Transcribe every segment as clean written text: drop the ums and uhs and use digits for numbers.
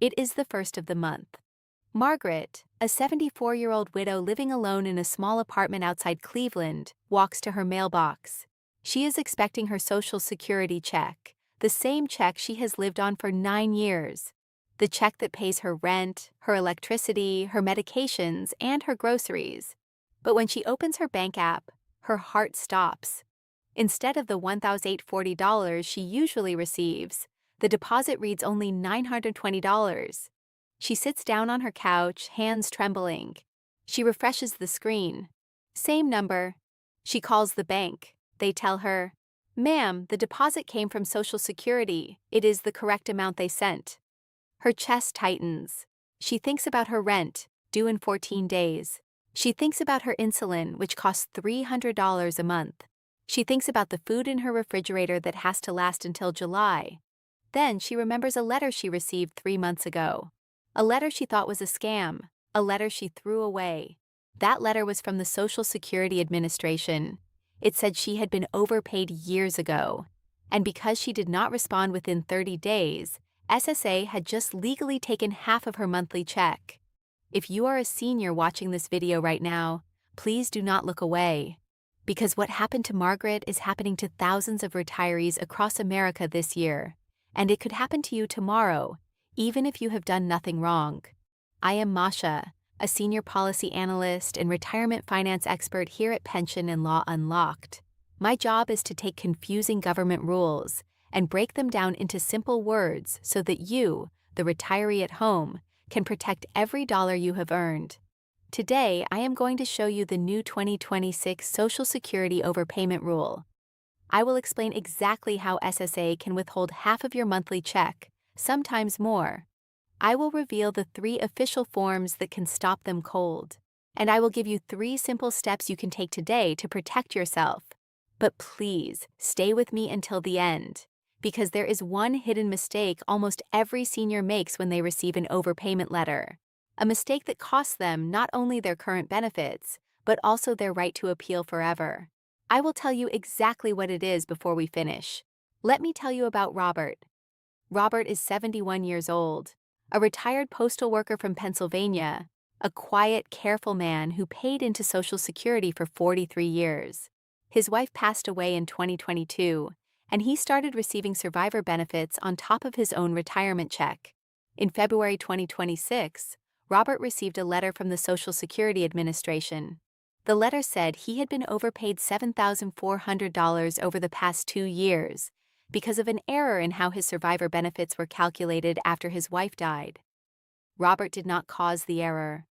It is the first of the month. Margaret, a 74-year-old widow living alone in a small apartment outside Cleveland, walks to her mailbox. She is expecting her Social Security check, the same check she has lived on for 9 years. The check that pays her rent, her electricity, her medications, and her groceries. But when she opens her bank app, her heart stops. Instead of the $1,840 she usually receives, the deposit reads only $920. She sits down on her couch, hands trembling. She refreshes the screen. Same number. She calls the bank. They tell her, "Ma'am, the deposit came from Social Security. It is the correct amount they sent." Her chest tightens. She thinks about her rent, due in 14 days. She thinks about her insulin, which costs $300 a month. She thinks about the food in her refrigerator that has to last until July. Then she remembers a letter she received 3 months ago. A letter she thought was a scam, a letter she threw away. That letter was from the Social Security Administration. It said she had been overpaid years ago. And because she did not respond within 30 days, SSA had just legally taken half of her monthly check. If you are a senior watching this video right now, please do not look away. Because what happened to Margaret is happening to thousands of retirees across America this year. And it could happen to you tomorrow, even if you have done nothing wrong. I am Masha, a Senior Policy Analyst and retirement finance expert here at Pension and Law Unlocked. My job is to take confusing government rules and break them down into simple words so that you, the retiree at home, can protect every dollar you have earned. Today, I am going to show you the new 2026 Social Security Overpayment Rule. I will explain exactly how SSA can withhold half of your monthly check, sometimes more. I will reveal the 3 official forms that can stop them cold. And I will give you 3 simple steps you can take today to protect yourself. But please, stay with me until the end, because there is one hidden mistake almost every senior makes when they receive an overpayment letter. A mistake that costs them not only their current benefits, but also their right to appeal forever. I will tell you exactly what it is before we finish. Let me tell you about Robert. Robert is 71 years old, a retired postal worker from Pennsylvania, a quiet, careful man who paid into Social Security for 43 years. His wife passed away in 2022, and he started receiving survivor benefits on top of his own retirement check. In February 2026, Robert received a letter from the Social Security Administration. The letter said he had been overpaid $7,400 over the past 2 years because of an error in how his survivor benefits were calculated after his wife died. Robert did not cause the error.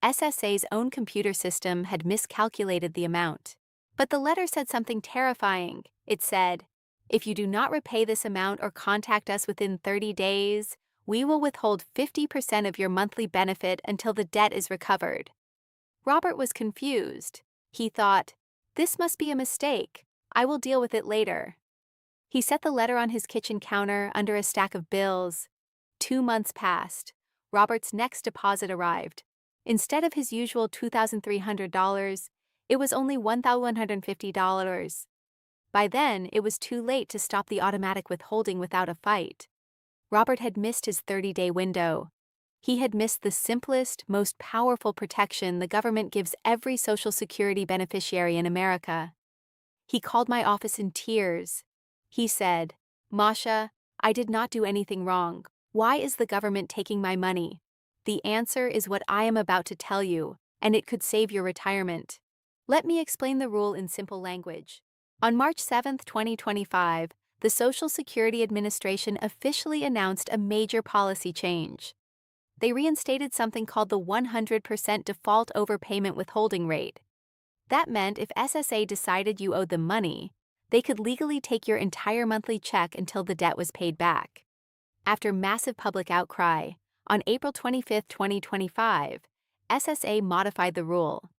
SSA's own computer system had miscalculated the amount. But the letter said something terrifying. It said, "If you do not repay this amount or contact us within 30 days, we will withhold 50% of your monthly benefit until the debt is recovered." Robert was confused. He thought, "This must be a mistake. I will deal with it later." He set the letter on his kitchen counter under a stack of bills. 2 months passed. Robert's next deposit arrived. Instead of his usual $2,300, it was only $1,150. By then, it was too late to stop the automatic withholding without a fight. Robert had missed his 30-day window. He had missed the simplest, most powerful protection the government gives every Social Security beneficiary in America. He called my office in tears. He said, "Masha, I did not do anything wrong. Why is the government taking my money?" The answer is what I am about to tell you, and it could save your retirement. Let me explain the rule in simple language. On March 7, 2025, the Social Security Administration officially announced a major policy change. They reinstated something called the 100% default overpayment withholding rate. That meant if SSA decided you owed them money, they could legally take your entire monthly check until the debt was paid back. After massive public outcry, on April 25, 2025, SSA modified the rule.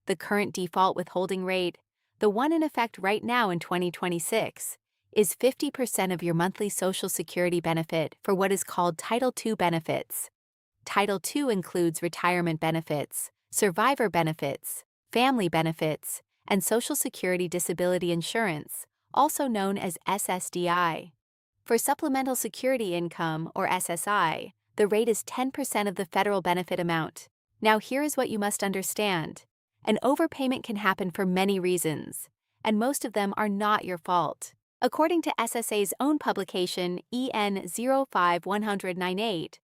The current default withholding rate, the one in effect right now in 2026, is 50% of your monthly Social Security benefit for what is called Title II benefits. Title II includes retirement benefits, survivor benefits, family benefits, and Social Security disability insurance, also known as SSDI. For supplemental security income, or SSI, The rate is 10% of the federal benefit amount. Now here is what you must understand. An overpayment can happen for many reasons, and most of them are not your fault. According to SSA's own publication, EN 05-10098,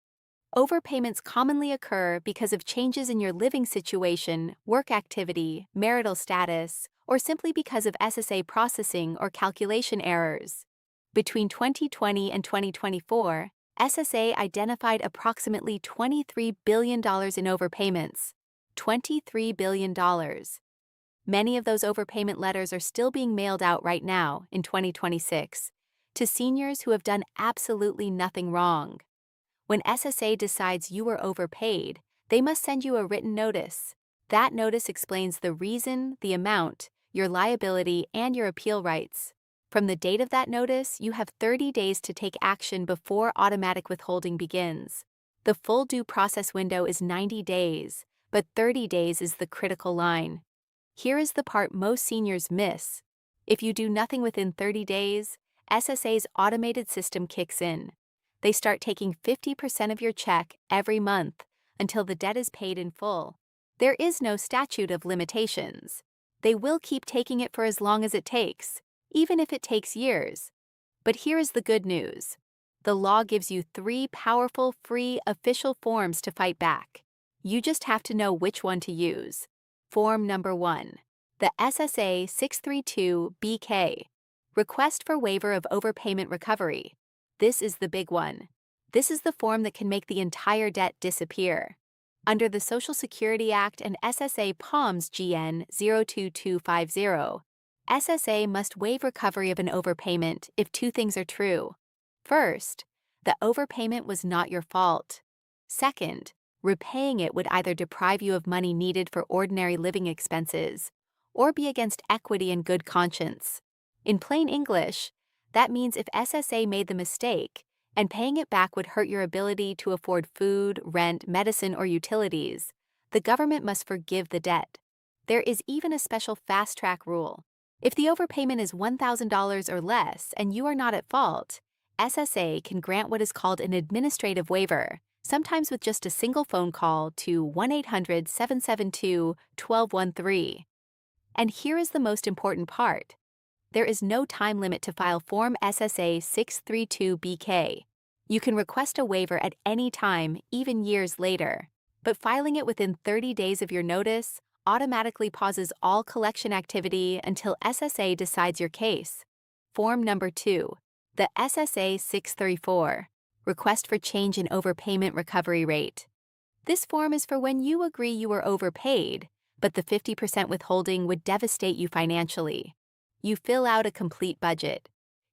overpayments commonly occur because of changes in your living situation, work activity, marital status, or simply because of SSA processing or calculation errors. Between 2020 and 2024, SSA identified approximately $23 billion in overpayments. $23 billion. Many of those overpayment letters are still being mailed out right now, in 2026, to seniors who have done absolutely nothing wrong. When SSA decides you were overpaid, they must send you a written notice. That notice explains the reason, the amount, your liability, and your appeal rights. From the date of that notice, you have 30 days to take action before automatic withholding begins. The full due process window is 90 days, but 30 days is the critical line. Here is the part most seniors miss. If you do nothing within 30 days, SSA's automated system kicks in. They start taking 50% of your check every month until the debt is paid in full. There is no statute of limitations. They will keep taking it for as long as it takes, even if it takes years. But here is the good news. The law gives you 3 powerful, free, official forms to fight back. You just have to know which one to use. Form number 1. The SSA-632-BK. Request for Waiver of Overpayment Recovery. This is the big one. This is the form that can make the entire debt disappear. Under the Social Security Act and SSA POMS GN 02250, SSA must waive recovery of an overpayment if 2 things are true. First, the overpayment was not your fault. Second, repaying it would either deprive you of money needed for ordinary living expenses or be against equity and good conscience. In plain English, that means if SSA made the mistake and paying it back would hurt your ability to afford food, rent, medicine, or utilities, the government must forgive the debt. There is even a special fast-track rule. If the overpayment is $1,000 or less and you are not at fault, SSA can grant what is called an administrative waiver, sometimes with just a single phone call to 1-800-772-1213. And here is the most important part. There is no time limit to file Form SSA-632-BK. You can request a waiver at any time, even years later. But filing it within 30 days of your notice automatically pauses all collection activity until SSA decides your case. Form number 2. The SSA-634. Request for Change in Overpayment Recovery Rate. This form is for when you agree you were overpaid, but the 50% withholding would devastate you financially. You fill out a complete budget.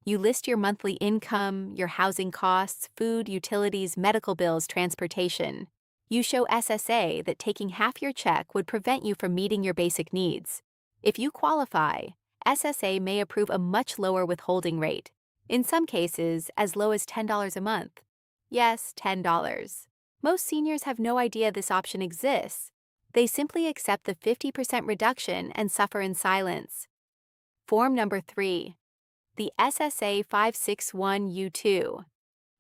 You list your monthly income, your housing costs, food, utilities, medical bills, transportation. You show SSA that taking half your check would prevent you from meeting your basic needs. If you qualify, SSA may approve a much lower withholding rate, in some cases as low as $10 a month. Yes, $10. Most seniors have no idea this option exists. They simply accept the 50% reduction and suffer in silence. Form number 3. The SSA-561U2.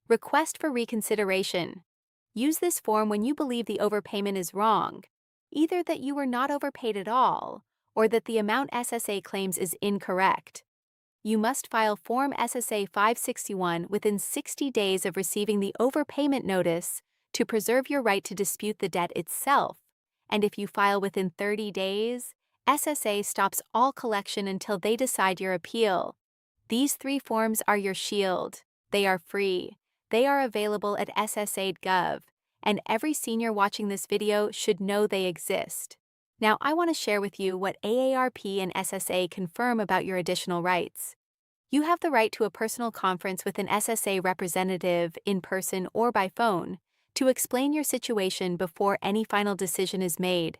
Request for Reconsideration. Use this form when you believe the overpayment is wrong, either that you were not overpaid at all or that the amount SSA claims is incorrect. You must file Form SSA-561 within 60 days of receiving the overpayment notice to preserve your right to dispute the debt itself, and if you file within 30 days, SSA stops all collection until they decide your appeal. These 3 forms are your shield. They are free. They are available at SSA.gov, and every senior watching this video should know they exist. Now, I want to share with you what AARP and SSA confirm about your additional rights. You have the right to a personal conference with an SSA representative in person or by phone to explain your situation before any final decision is made.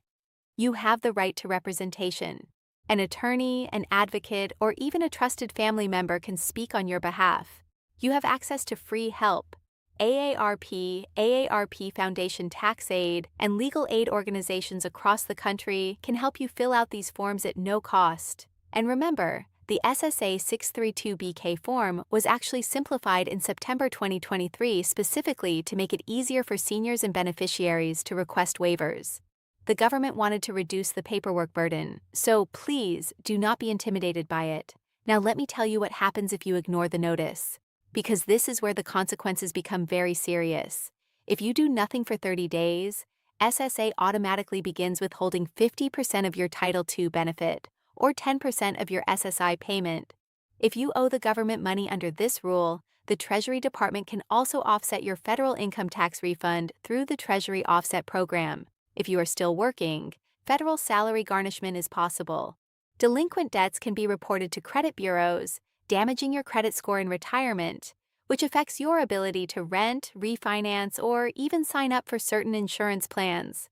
You have the right to representation. An attorney, an advocate, or even a trusted family member can speak on your behalf. You have access to free help. AARP, AARP Foundation Tax Aid, and legal aid organizations across the country can help you fill out these forms at no cost. And remember, The SSA 632-BK form was actually simplified in September 2023 specifically to make it easier for seniors and beneficiaries to request waivers. The government wanted to reduce the paperwork burden, so please do not be intimidated by it. Now let me tell you what happens if you ignore the notice, because this is where the consequences become very serious. If you do nothing for 30 days, SSA automatically begins withholding 50% of your Title II benefit, or 10% of your SSI payment. If you owe the government money under this rule, the Treasury Department can also offset your federal income tax refund through the Treasury Offset Program. If you are still working, federal salary garnishment is possible. Delinquent debts can be reported to credit bureaus, damaging your credit score in retirement, which affects your ability to rent, refinance, or even sign up for certain insurance plans.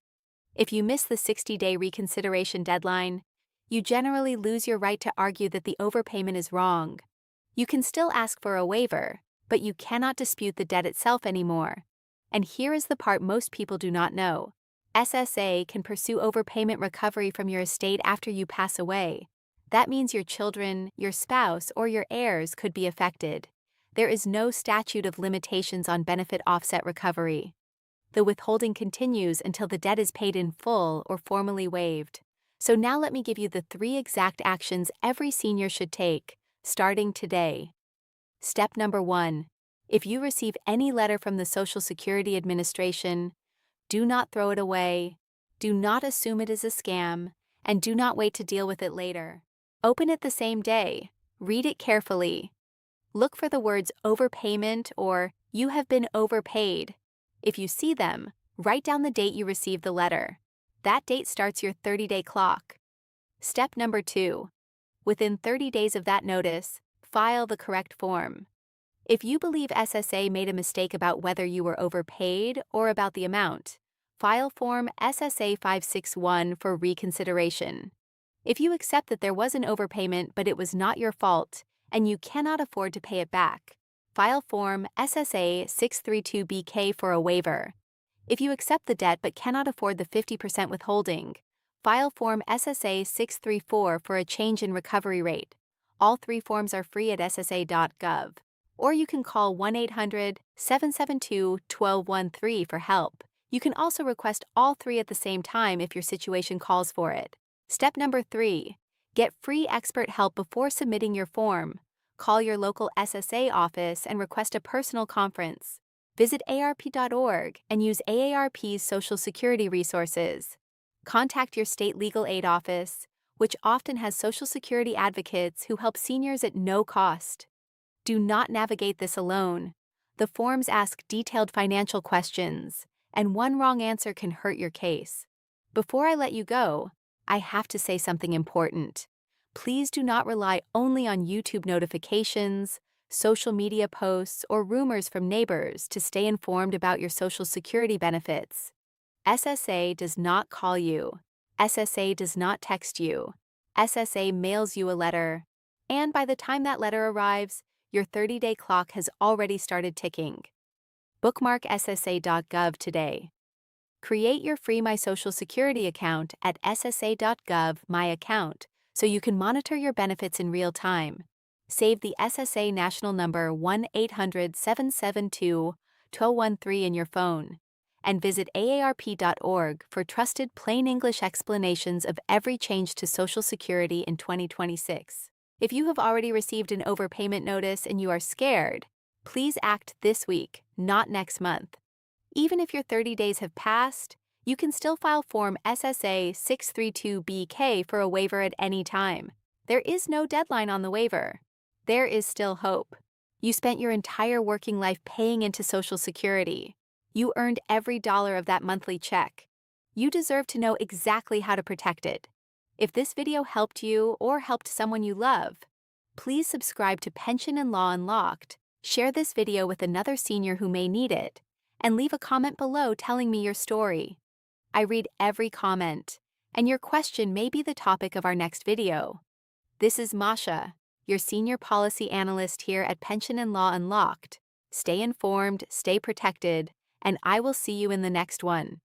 If you miss the 60-day reconsideration deadline, you generally lose your right to argue that the overpayment is wrong. You can still ask for a waiver, but you cannot dispute the debt itself anymore. And here is the part most people do not know. SSA can pursue overpayment recovery from your estate after you pass away. That means your children, your spouse, or your heirs could be affected. There is no statute of limitations on benefit offset recovery. The withholding continues until the debt is paid in full or formally waived. So now let me give you the 3 exact actions every senior should take, starting today. Step number 1. If you receive any letter from the Social Security Administration, do not throw it away, do not assume it is a scam, and do not wait to deal with it later. Open it the same day. Read it carefully. Look for the words overpayment or you have been overpaid. If you see them, write down the date you received the letter. That date starts your 30-day clock. Step number 2. Within 30 days of that notice, file the correct form. If you believe SSA made a mistake about whether you were overpaid or about the amount, file Form SSA-561 for reconsideration. If you accept that there was an overpayment but it was not your fault and you cannot afford to pay it back, file Form SSA-632-BK for a waiver. If you accept the debt but cannot afford the 50% withholding, file Form SSA-634 for a change in recovery rate. All 3 forms are free at ssa.gov. Or you can call 1-800-772-1213 for help. You can also request all 3 at the same time if your situation calls for it. Step number 3. Get free expert help before submitting your form. Call your local SSA office and request a personal conference. Visit AARP.org and use AARP's Social Security resources. Contact your state legal aid office, which often has Social Security advocates who help seniors at no cost. Do not navigate this alone. The forms ask detailed financial questions, and one wrong answer can hurt your case. Before I let you go, I have to say something important. Please do not rely only on YouTube notifications, social media posts, or rumors from neighbors to stay informed about your Social Security benefits. SSA does not call you. SSA does not text you. SSA mails you a letter. And by the time that letter arrives, your 30-day clock has already started ticking. Bookmark ssa.gov today. Create your free My Social Security account at ssa.gov My Account so you can monitor your benefits in real time. Save the SSA national number 1-800-772-1213 in your phone. And visit AARP.org for trusted plain English explanations of every change to Social Security in 2026. If you have already received an overpayment notice and you are scared, please act this week, not next month. Even if your 30 days have passed, you can still file Form SSA-632-BK for a waiver at any time. There is no deadline on the waiver. There is still hope. You spent your entire working life paying into Social Security. You earned every dollar of that monthly check. You deserve to know exactly how to protect it. If this video helped you or helped someone you love, please subscribe to Pension and Law Unlocked, share this video with another senior who may need it, and leave a comment below telling me your story. I read every comment, and your question may be the topic of our next video. This is Masha, your Senior Policy Analyst here at Pension and Law Unlocked. Stay informed, stay protected, and I will see you in the next one.